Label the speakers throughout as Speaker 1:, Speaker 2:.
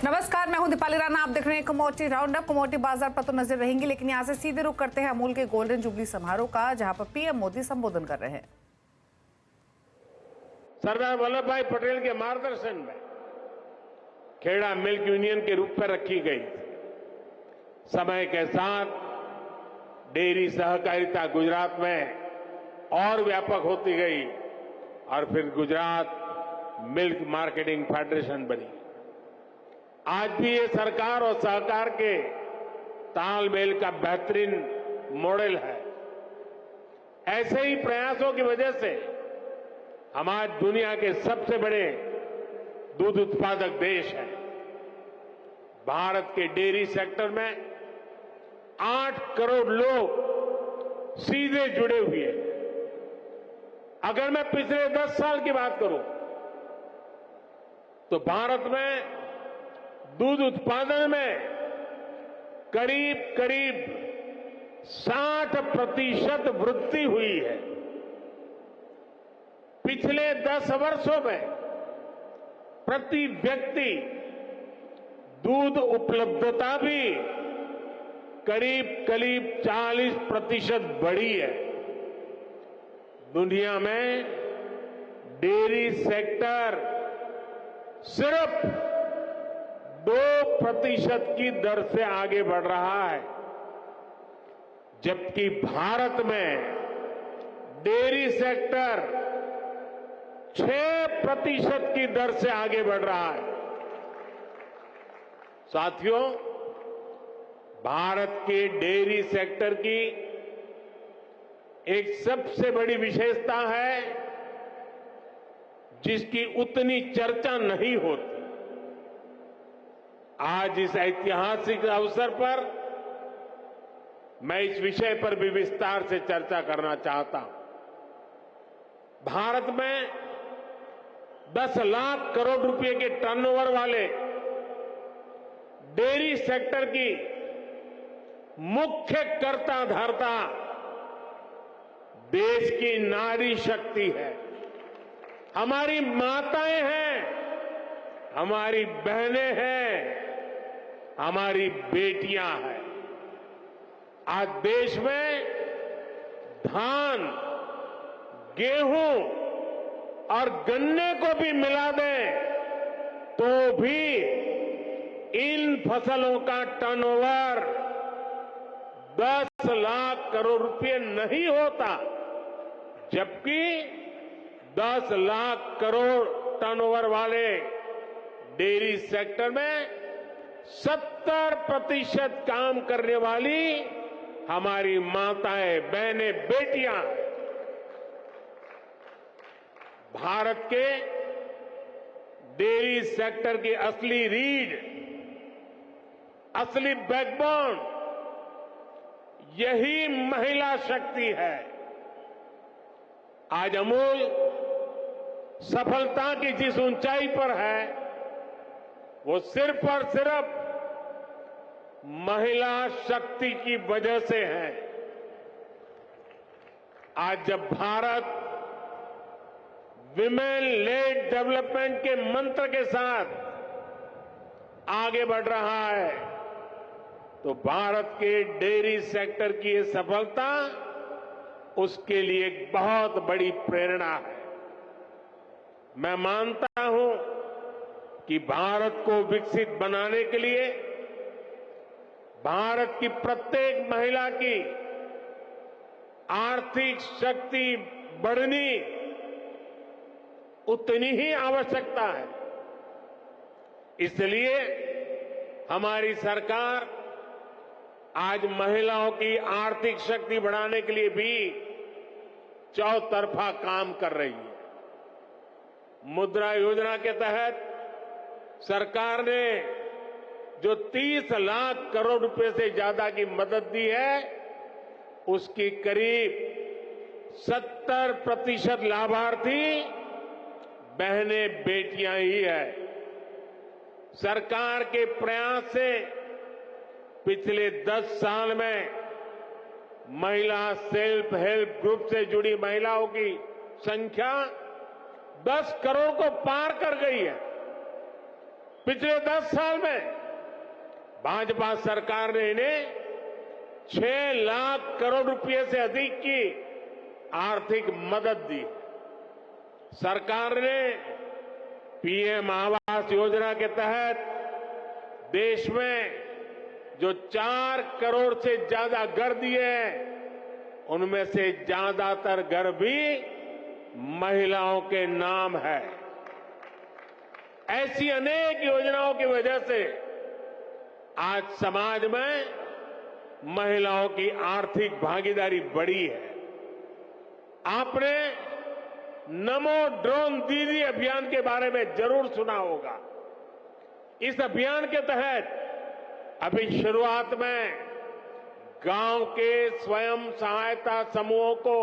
Speaker 1: नमस्कार, मैं हूं दीपाली राणा। आप देख रहे हैं कमोडिटी राउंडअप। कमोडिटी बाजार पर तो नजर रहेंगी, लेकिन यहां से सीधे रुख करते हैं अमूल के गोल्डन जुबली समारोह का, जहां पर पीएम मोदी संबोधन कर रहे हैं।
Speaker 2: सरदार वल्लभ भाई पटेल के मार्गदर्शन में खेड़ा मिल्क यूनियन के रूप में रखी गई। समय के साथ डेयरी सहकारिता गुजरात में और व्यापक होती गई और फिर गुजरात मिल्क मार्केटिंग फेडरेशन बनी। आज भी ये सरकार और सहकार के तालमेल का बेहतरीन मॉडल है। ऐसे ही प्रयासों की वजह से हम आज दुनिया के सबसे बड़े दूध उत्पादक देश हैं। भारत के डेयरी सेक्टर में 8 करोड़ लोग सीधे जुड़े हुए हैं। अगर मैं पिछले 10 साल की बात करूं तो भारत में दूध उत्पादन में करीब 60% वृद्धि हुई है। पिछले 10 वर्षों में प्रति व्यक्ति दूध उपलब्धता भी करीब 40% बढ़ी है। दुनिया में डेयरी सेक्टर सिर्फ 2% की दर से आगे बढ़ रहा है, जबकि भारत में डेयरी सेक्टर 6% की दर से आगे बढ़ रहा है। साथियों, भारत के डेयरी सेक्टर की एक सबसे बड़ी विशेषता है जिसकी उतनी चर्चा नहीं होती। आज इस ऐतिहासिक अवसर पर मैं इस विषय पर भी विस्तार से चर्चा करना चाहता हूं। भारत में 10 लाख करोड़ रुपए के टर्नओवर वाले डेयरी सेक्टर की मुख्य कर्ता धर्ता देश की नारी शक्ति है। हमारी माताएं हैं, हमारी बहनें हैं, हमारी बेटियां हैं। आज देश में धान, गेहूं और गन्ने को भी मिला दें तो भी इन फसलों का टर्नओवर 10 लाख करोड़ रुपए नहीं होता, जबकि 10 लाख करोड़ टर्नओवर वाले डेयरी सेक्टर में 70% काम करने वाली हमारी माताएं, बहनें, बेटियां। भारत के डेयरी सेक्टर की असली रीढ़, असली बैकबोन यही महिला शक्ति है। आज अमूल सफलता की जिस ऊंचाई पर है वो सिर्फ और सिर्फ महिला शक्ति की वजह से है। आज जब भारत विमेन लेड डेवलपमेंट के मंत्र के साथ आगे बढ़ रहा है तो भारत के डेयरी सेक्टर की ये सफलता उसके लिए एक बहुत बड़ी प्रेरणा है। मैं मानता हूं कि भारत को विकसित बनाने के लिए भारत की प्रत्येक महिला की आर्थिक शक्ति बढ़नी उतनी ही आवश्यकता है। इसलिए हमारी सरकार आज महिलाओं की आर्थिक शक्ति बढ़ाने के लिए भी चौतरफा काम कर रही है। मुद्रा योजना के तहत सरकार ने जो 30 लाख करोड़ रुपए से ज्यादा की मदद दी है, उसकी करीब 70% लाभार्थी बहनें, बेटियां ही है। सरकार के प्रयास से पिछले 10 साल में महिला सेल्फ हेल्प ग्रुप से जुड़ी महिलाओं की संख्या 10 करोड़ को पार कर गई है। पिछले 10 साल में भाजपा सरकार ने इन्हें 6 लाख करोड़ रुपए से अधिक की आर्थिक मदद दी। सरकार ने पीएम आवास योजना के तहत देश में जो 4 करोड़ से ज्यादा घर दिए हैं, उनमें से ज्यादातर घर भी महिलाओं के नाम है। ऐसी अनेक योजनाओं की वजह से आज समाज में महिलाओं की आर्थिक भागीदारी बढ़ी है। आपने नमो ड्रोन दीदी अभियान के बारे में जरूर सुना होगा। इस अभियान के तहत अभी शुरुआत में गांव के स्वयं सहायता समूहों को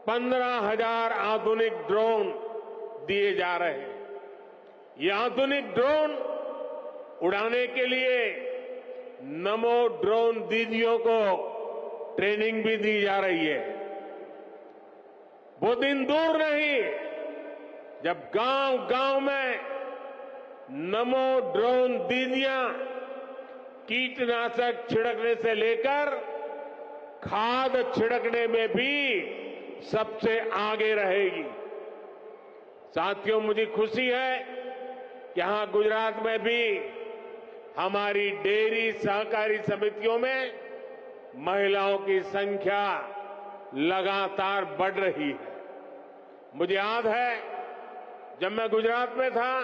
Speaker 2: 15,000 आधुनिक ड्रोन दिए जा रहे हैं। ये आधुनिक ड्रोन उड़ाने के लिए नमो ड्रोन दीदियों को ट्रेनिंग भी दी जा रही है। वो दिन दूर नहीं जब गांव-गांव में नमो ड्रोन दीदियां कीटनाशक छिड़कने से लेकर खाद छिड़कने में भी सबसे आगे रहेगी। साथियों, मुझे खुशी है कि यहां गुजरात में भी हमारी डेयरी सहकारी समितियों में महिलाओं की संख्या लगातार बढ़ रही है। मुझे याद है जब मैं गुजरात में था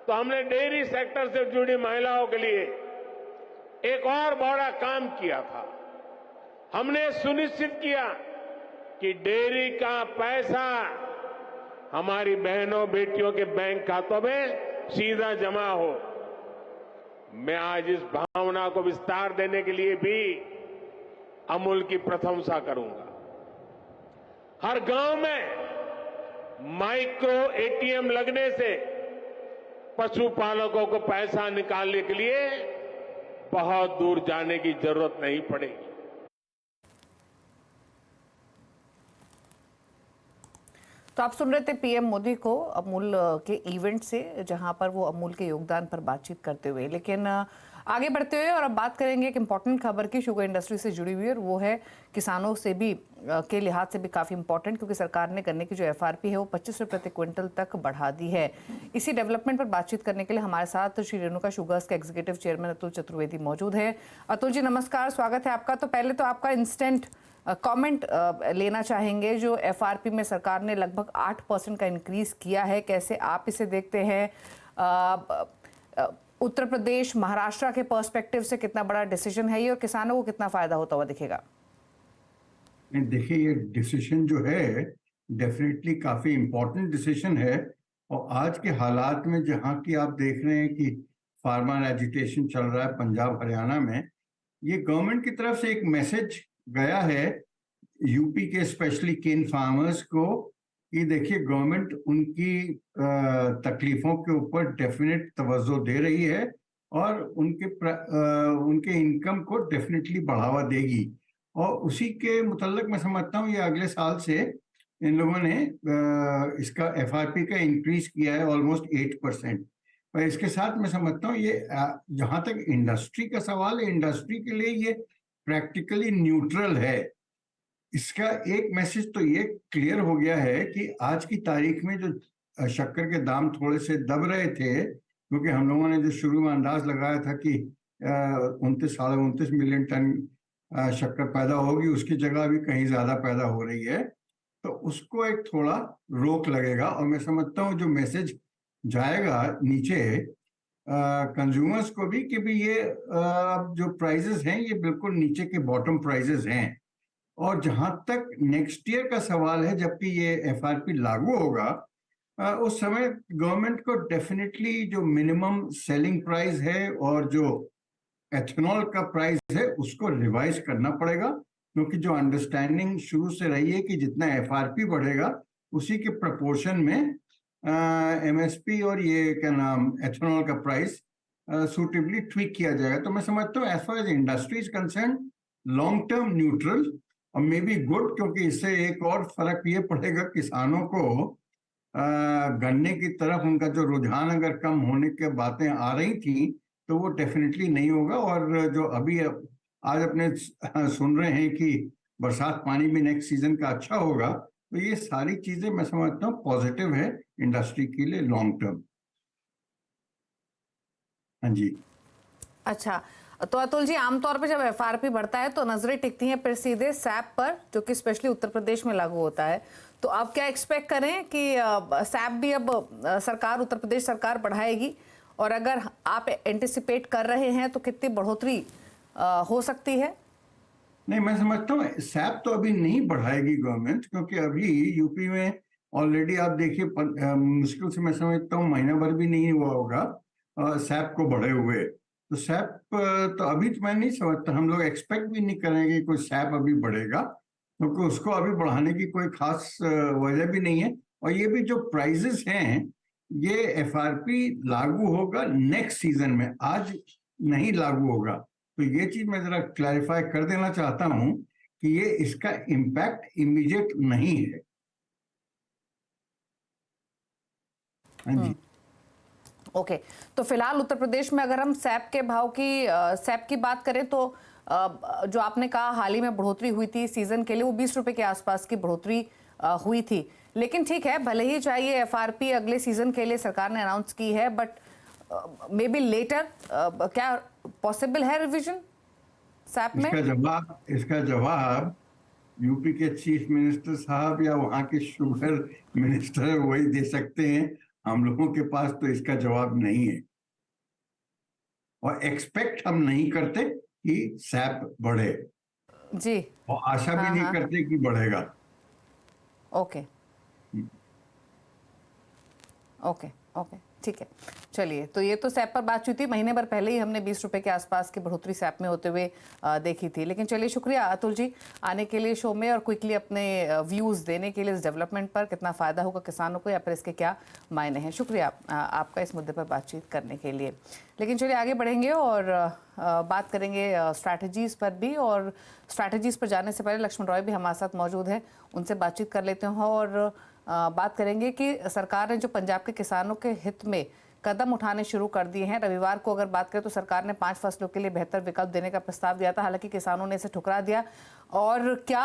Speaker 2: तो हमने डेयरी सेक्टर से जुड़ी महिलाओं के लिए एक और बड़ा काम किया था। हमने सुनिश्चित किया कि डेयरी का पैसा हमारी बहनों बेटियों के बैंक खातों में सीधा जमा हो। मैं आज इस भावना को विस्तार देने के लिए भी अमूल की प्रशंसा करूंगा। हर गांव में माइक्रो एटीएम लगने से पशुपालकों को पैसा निकालने के लिए बहुत दूर जाने की जरूरत नहीं पड़ेगी।
Speaker 1: तो आप सुन रहे थे पीएम मोदी को अमूल के इवेंट से, जहां पर वो अमूल के योगदान पर बातचीत करते हुए। लेकिन आगे बढ़ते हुए और अब बात करेंगे एक इंपॉर्टेंट खबर की, शुगर इंडस्ट्री से जुड़ी हुई, और वो है किसानों से भी के लिहाज से भी काफ़ी इंपॉर्टेंट, क्योंकि सरकार ने गन्ने की जो एफआरपी है वो 25 रुपये प्रति क्विंटल तक बढ़ा दी है। इसी डेवलपमेंट पर बातचीत करने के लिए हमारे साथ श्री रेणुका शुगर्स के एग्जीक्यूटिव चेयरमैन अतुल चतुर्वेदी मौजूद है। अतुल जी नमस्कार, स्वागत है आपका। तो पहले तो आपका इंस्टेंट कमेंट लेना चाहेंगे। जो एफआरपी में सरकार ने लगभग 8% का इंक्रीज किया है, कैसे आप इसे देखते हैं? उत्तर प्रदेश, महाराष्ट्र के पर्सपेक्टिव से कितना बड़ा डिसीजन है ये, और किसानों को कितना फायदा होता हुआ दिखेगा?
Speaker 3: देखिए, ये डिसीजन जो है डेफिनेटली काफी इम्पोर्टेंट डिसीजन है। और आज के हालात में जहाँ की आप देख रहे हैं कि फार्मर एजिटेशन चल रहा है पंजाब हरियाणा में, ये गवर्नमेंट की तरफ से एक मैसेज गया है यूपी के स्पेशली केन फार्मर्स को कि देखिए गवर्नमेंट उनकी तकलीफों के ऊपर डेफिनेट तवज्जो दे रही है और उनके इनकम को डेफिनेटली बढ़ावा देगी। और उसी के मुतल्लिक मैं समझता हूँ ये अगले साल से इन लोगों ने इसका एफआरपी का इंक्रीज किया है ऑलमोस्ट 8%। पर इसके साथ मैं समझता हूँ ये जहाँ तक इंडस्ट्री का सवाल है, इंडस्ट्री के लिए ये प्रैक्टिकली न्यूट्रल है। इसका एक मैसेज तो ये क्लियर हो गया है कि आज की तारीख में जो शक्कर के दाम थोड़े से दब रहे थे, क्योंकि हम लोगों ने जो शुरू में अंदाज लगाया था कि 29 मिलियन टन शक्कर पैदा होगी, उसकी जगह अभी कहीं ज्यादा पैदा हो रही है, तो उसको एक थोड़ा रोक लगेगा। और मैं समझता हूँ जो मैसेज जाएगा नीचे कंज्यूमर्स को भी कि भी ये जो प्राइजेस हैं ये बिल्कुल नीचे के बॉटम प्राइजेस हैं। और जहां तक नेक्स्ट ईयर का सवाल है, जबकि ये एफआरपी लागू होगा, उस समय गवर्नमेंट को डेफिनेटली जो मिनिमम सेलिंग प्राइस है और जो एथेनॉल का प्राइस है उसको रिवाइज करना पड़ेगा, क्योंकि जो अंडरस्टैंडिंग शुरू से रही है कि जितना एफआरपी बढ़ेगा उसी के प्रपोर्शन में एमएसपी और ये क्या नाम एथेनॉल का प्राइस सूटेबली ट्वीक किया जाएगा। तो मैं समझता हूँ as far as industry is concern long term neutral और मे बी गुड, क्योंकि इससे एक और फर्क ये पड़ेगा किसानों को गन्ने की तरफ उनका जो रुझान अगर कम होने के बातें आ रही थी, तो वो डेफिनेटली नहीं होगा। और जो अभी आज अपने सुन रहे हैं कि बरसात पानी भी नेक्स्ट सीजन का अच्छा होगा, तो ये सारी चीजें मैं समझता हूँ पॉजिटिव है इंडस्ट्री के लिए लॉन्ग टर्म। हाँ जी।
Speaker 1: अच्छा, तो अतुल जी, आमतौर पे जब एफआरपी बढ़ता है तो नजरें टिकती हैं फिर सीधे सैप पर, जो कि स्पेशली उत्तर प्रदेश में लागू होता है। तो आप क्या एक्सपेक्ट करें कि सैप भी अब सरकार, उत्तर प्रदेश सरकार बढ़ाएगी? और अगर आप एंटिसिपेट कर रहे हैं तो कितनी बढ़ोतरी हो सकती है?
Speaker 3: नहीं, मैं समझता हूँ सैप तो अभी नहीं बढ़ाएगी गवर्नमेंट, क्योंकि अभी यूपी में ऑलरेडी आप देखिए मुश्किल से मैं समझता हूँ महीना भर भी नहीं हुआ होगा सैप को बढ़े हुए। तो सैप तो अभी तो मैं नहीं समझता, हम लोग एक्सपेक्ट भी नहीं करेंगे कोई सैप अभी बढ़ेगा, क्योंकि उसको अभी बढ़ाने की कोई खास वजह भी नहीं है। और ये भी जो प्राइजेस हैं, ये एफआरपी लागू होगा नेक्स्ट सीजन में, आज नहीं लागू होगा। तो ये चीज मैं जरा क्लैरिफाई कर देना चाहता हूं कि ये इसका इम्पैक्ट इमीडिएट नहीं है। हाँ जी।
Speaker 1: ओके, तो फिलहाल उत्तर प्रदेश में अगर हम सैप की बात करें तो जो आपने कहा हाल ही में बढ़ोतरी हुई थी सीजन के लिए, वो 20 रुपए के आसपास की बढ़ोतरी हुई थी। लेकिन ठीक है, भले ही चाहिए एफआरपी अगले सीजन के लिए सरकार ने अनाउंस की है, बट मे बी लेटर, क्या पॉसिबल है रिवीजन सैप में?
Speaker 3: इसका जवाब यूपी के चीफ मिनिस्टर साहब या वहां के शुगर मिनिस्टर वही दे सकते हैं। हम लोगों के पास तो इसका जवाब नहीं है, और एक्सपेक्ट हम नहीं करते कि सैप बढ़े,
Speaker 1: जी,
Speaker 3: और आशा भी नहीं करते कि बढ़ेगा।
Speaker 1: ओके ओके ओके, ठीक है। चलिए, तो ये तो सैप पर बात हुई थी, महीने भर पहले ही हमने 20 रुपए के आसपास की बढ़ोतरी सैप में होते हुए देखी थी। लेकिन चलिए, शुक्रिया अतुल जी आने के लिए शो में और क्विकली अपने व्यूज़ देने के लिए इस डेवलपमेंट पर, कितना फ़ायदा होगा किसानों को या फिर इसके क्या मायने हैं। शुक्रिया आपका इस मुद्दे पर बातचीत करने के लिए। लेकिन चलिए आगे बढ़ेंगे और बात करेंगे स्ट्रैटेजीज़ पर भी। और स्ट्रैटेजीज़ पर जाने से पहले लक्ष्मण रॉय भी हमारे साथ मौजूद हैं, उनसे बातचीत कर लेते हैं और बात करेंगे कि सरकार ने जो पंजाब के किसानों के हित में कदम उठाने शुरू कर दिए हैं। रविवार को अगर बात करें तो सरकार ने 5 फसलों के लिए बेहतर विकल्प देने का प्रस्ताव दिया था, हालांकि किसानों ने इसे ठुकरा दिया। और क्या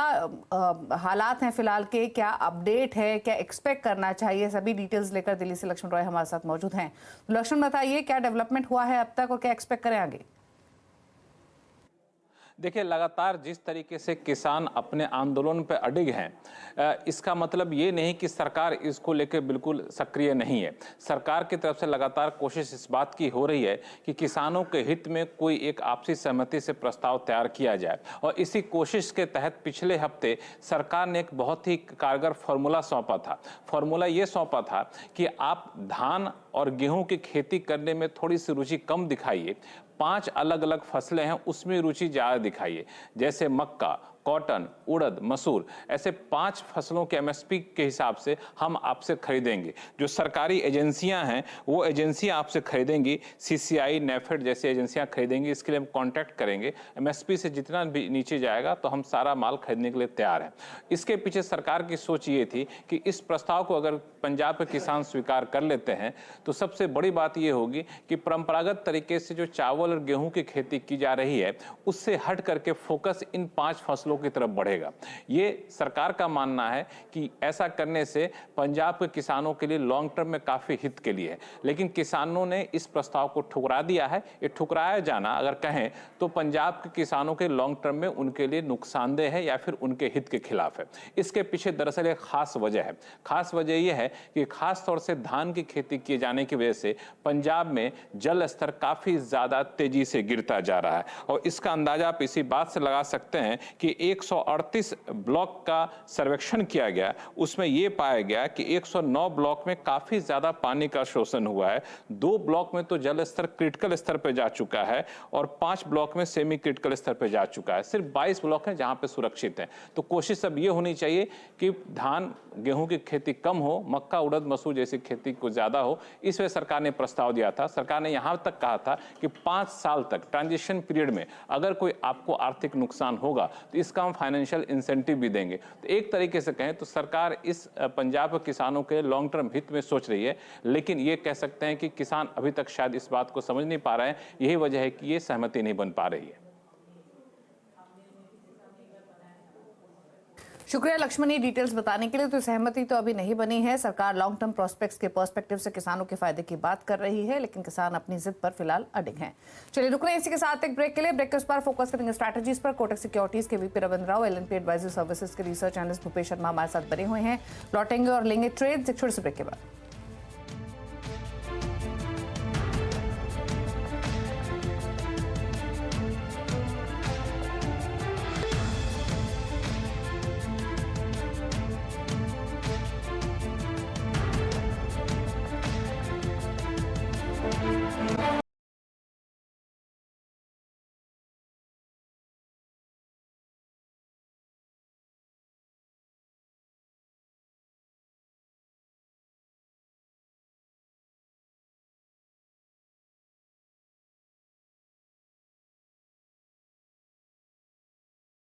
Speaker 1: हालात हैं फिलहाल के, क्या अपडेट है, क्या एक्सपेक्ट करना चाहिए, सभी डिटेल्स लेकर दिल्ली से लक्ष्मण रॉय हमारे साथ मौजूद हैं। लक्ष्मण, बताइए क्या डेवलपमेंट हुआ है अब तक और क्या एक्सपेक्ट करें आगे?
Speaker 4: देखिए, लगातार जिस तरीके से किसान अपने आंदोलन पर अडिग हैं, इसका मतलब ये नहीं कि सरकार इसको लेकर बिल्कुल सक्रिय नहीं है। सरकार की तरफ से लगातार कोशिश इस बात की हो रही है कि किसानों के हित में कोई एक आपसी सहमति से प्रस्ताव तैयार किया जाए। और इसी कोशिश के तहत पिछले हफ्ते सरकार ने एक बहुत ही कारगर फॉर्मूला सौंपा था। फॉर्मूला ये सौंपा था कि आप धान और गेहूं की खेती करने में थोड़ी सी रुचि कम दिखाइए, 5 अलग अलग फसलें हैं उसमें रुचि ज़्यादा दिखाइए, जैसे मक्का, कॉटन, उड़द, मसूर, ऐसे 5 फसलों के एमएसपी के हिसाब से हम आपसे खरीदेंगे। जो सरकारी एजेंसियां हैं वो एजेंसियां आपसे खरीदेंगी, सीसीआई, नेफेड जैसी एजेंसियां खरीदेंगी। इसके लिए हम कांटेक्ट करेंगे, एमएसपी से जितना भी नीचे जाएगा तो हम सारा माल खरीदने के लिए तैयार हैं। इसके पीछे सरकार की सोच ये थी कि इस प्रस्ताव को अगर पंजाब के किसान स्वीकार कर लेते हैं तो सबसे बड़ी बात ये होगी कि परंपरागत तरीके से जो चावल और गेहूं की खेती की जा रही है उससे हट करके फोकस इन 5 फसलों की तरफ बढ़ेगा। ये सरकार का मानना है कि ऐसा करने से पंजाब के किसानों के लिए लॉन्ग टर्म में काफी हित के लिए है। लेकिन किसानों ने इस प्रस्ताव को ठुकरा दिया है। ये ठुकराया जाना अगर कहें तो पंजाब के किसानों के लॉन्ग टर्म में उनके लिए नुकसानदेह है या फिर उनके हित के खिलाफ है। इसके पीछे दरअसल एक खास वजह है। खास वजह यह है कि खास तौर से धान की खेती किए जाने की वजह से पंजाब में जल स्तर काफी ज्यादा तेजी से गिरता जा रहा है। और इसका अंदाजा आप इसी बात से लगा सकते हैं कि 138 ब्लॉक का सर्वेक्षण किया गया, उसमें यह पाया गया कि 109 ब्लॉक में काफी ज्यादा पानी का शोषण हुआ है। 2 ब्लॉक में तो जल स्तर क्रिटिकल स्तर पर जा चुका है और 5 ब्लॉक में सेमी क्रिटिकल स्तर पर जा चुका है। सिर्फ 22 ब्लॉक हैं जहां पे सुरक्षित हैं। तो कोशिश अब ये होनी चाहिए कि धान गेहूं की खेती कम हो, मक्का, उड़द, मसूर जैसी खेती को ज्यादा हो। इस वजह सरकार ने प्रस्ताव दिया था। सरकार ने यहां तक कहा था कि 5 साल तक ट्रांजिशन पीरियड में अगर कोई आपको आर्थिक नुकसान होगा तो इस इसका हम फाइनेंशियल इंसेंटिव भी देंगे। तो एक तरीके से कहें तो सरकार इस पंजाब के किसानों के लॉन्ग टर्म हित में सोच रही है, लेकिन ये कह सकते हैं कि किसान अभी तक शायद इस बात को समझ नहीं पा रहे हैं। यही वजह है कि ये सहमति नहीं बन पा रही है।
Speaker 1: शुक्रिया लक्ष्मण, ये डिटेल्स बताने के लिए। तो सहमति तो अभी नहीं बनी है। सरकार लॉन्ग टर्म प्रोस्पेक्ट्स के पर्सपेक्टिव से किसानों के फायदे की बात कर रही है, लेकिन किसान अपनी जिद पर फिलहाल अडिग हैं। चलिए रुक रहे हैं इसी के साथ एक ब्रेक के लिए। ब्रेक के उस पर फोकस करेंगे स्ट्रैटेजीज पर। कोटक सिक्योरिटीज के VP Ravindra Rao, LNP advisory services के रिसर्च एनालिस्ट भूपेश शर्मा हमारे साथ बने हुए हैं। लौटेंगे और लेंगे ट्रेड एक छोटे से ब्रेक के बाद।